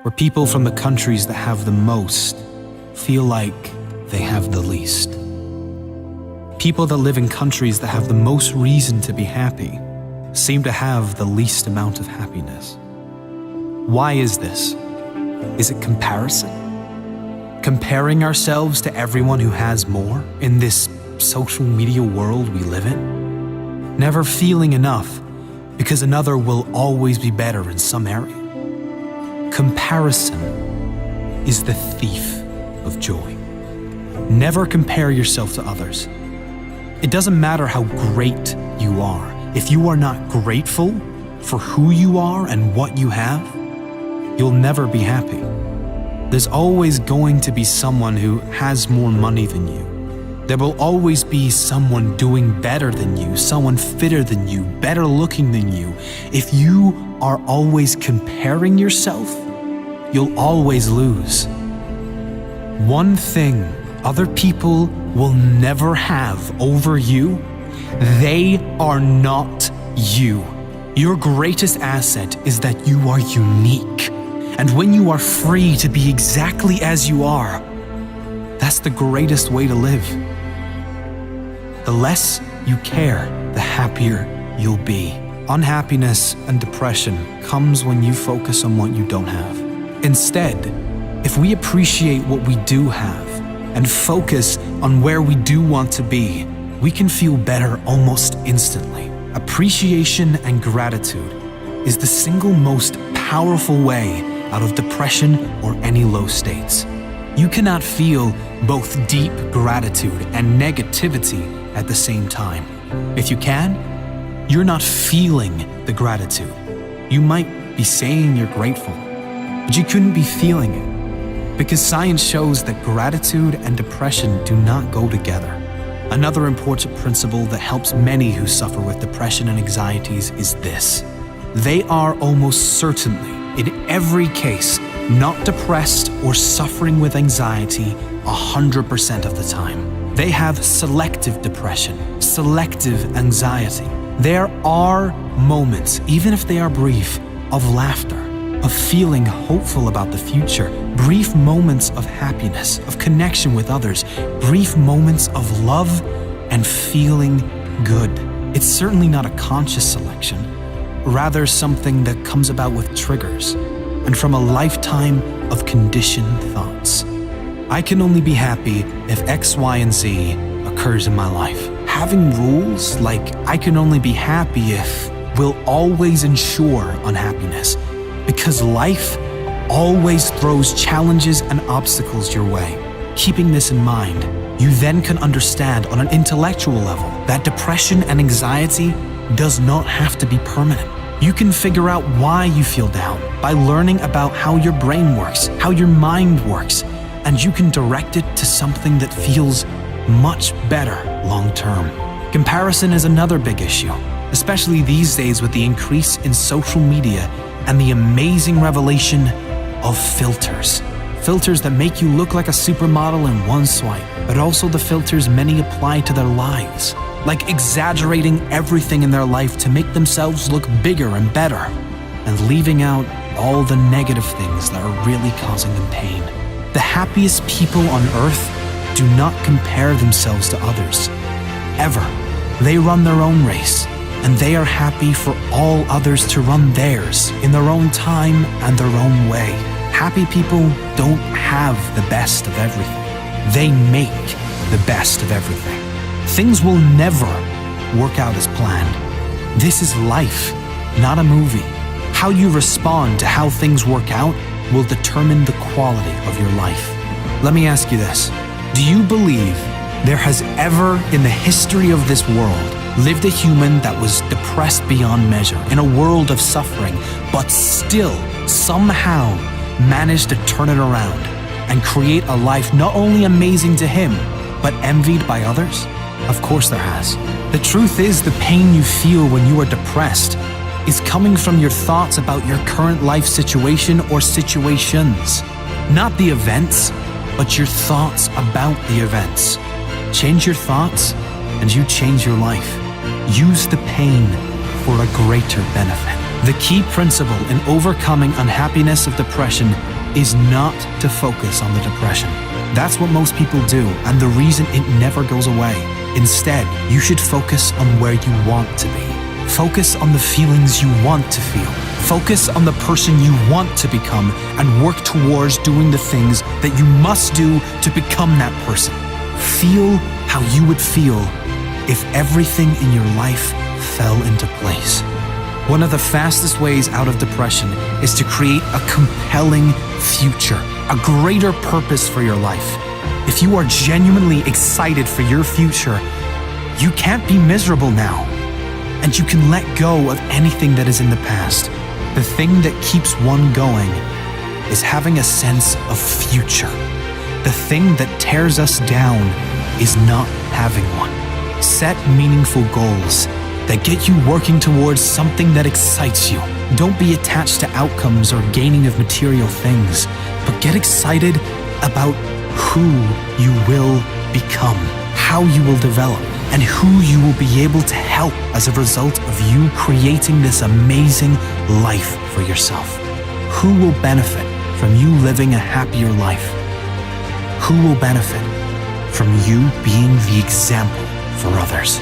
where people from the countries that have the most feel like they have the least. People that live in countries that have the most reason to be happy seem to have the least amount of happiness. Why is this? Is it comparison? Comparing ourselves to everyone who has more in this social media world we live in? Never feeling enough because another will always be better in some area. Comparison is the thief of joy. Never compare yourself to others. It doesn't matter how great you are. If you are not grateful for who you are and what you have, you'll never be happy. There's always going to be someone who has more money than you. There will always be someone doing better than you, someone fitter than you, better looking than you. If you are always comparing yourself, you'll always lose. One thing other people will never have over you, they are not you. Your greatest asset is that you are unique. And when you are free to be exactly as you are, that's the greatest way to live. The less you care, the happier you'll be. Unhappiness and depression comes when you focus on what you don't have. Instead, if we appreciate what we do have and focus on where we do want to be, we can feel better almost instantly. Appreciation and gratitude is the single most powerful way out of depression or any low states. You cannot feel both deep gratitude and negativity at the same time. If you can, you're not feeling the gratitude. You might be saying you're grateful, but you couldn't be feeling it, because science shows that gratitude and depression do not go together. Another important principle that helps many who suffer with depression and anxieties is this: they are almost certainly, in every case, not depressed or suffering with anxiety 100% of the time. They have selective depression, selective anxiety. There are moments, even if they are brief, of laughter, of feeling hopeful about the future, brief moments of happiness, of connection with others, brief moments of love and feeling good. It's certainly not a conscious selection, rather something that comes about with triggers and from a lifetime of conditioned thoughts. I can only be happy if X, Y, and Z occurs in my life. Having rules like I can only be happy if will always ensure unhappiness, because life always throws challenges and obstacles your way. Keeping this in mind, you then can understand on an intellectual level that depression and anxiety does not have to be permanent. You can figure out why you feel down by learning about how your brain works, how your mind works, and you can direct it to something that feels much better long term. Comparison is another big issue, especially these days with the increase in social media and the amazing revelation of filters. Filters that make you look like a supermodel in one swipe, but also the filters many apply to their lives, like exaggerating everything in their life to make themselves look bigger and better, and leaving out all the negative things that are really causing them pain. The happiest people on earth do not compare themselves to others, ever. They run their own race, and they are happy for all others to run theirs in their own time and their own way. Happy people don't have the best of everything. They make the best of everything. Things will never work out as planned. This is life, not a movie. How you respond to how things work out will determine the quality of your life. Let me ask you this. Do you believe there has ever in the history of this world lived a human that was depressed beyond measure in a world of suffering, but still somehow managed to turn it around and create a life not only amazing to him, but envied by others? Of course there has. The truth is, the pain you feel when you are depressed is coming from your thoughts about your current life situation or situations. Not the events, but your thoughts about the events. Change your thoughts and you change your life. Use the pain for a greater benefit. The key principle in overcoming unhappiness of depression is not to focus on the depression. That's what most people do, and the reason it never goes away. Instead, you should focus on where you want to be. Focus on the feelings you want to feel. Focus on the person you want to become and work towards doing the things that you must do to become that person. Feel how you would feel if everything in your life fell into place. One of the fastest ways out of depression is to create a compelling future, a greater purpose for your life. If you are genuinely excited for your future, you can't be miserable now. And you can let go of anything that is in the past. The thing that keeps one going is having a sense of future. The thing that tears us down is not having one. Set meaningful goals that get you working towards something that excites you. Don't be attached to outcomes or gaining of material things, but get excited about who you will become, how you will develop, and who you will be able to help as a result of you creating this amazing life for yourself. Who will benefit from you living a happier life? Who will benefit from you being the example for others?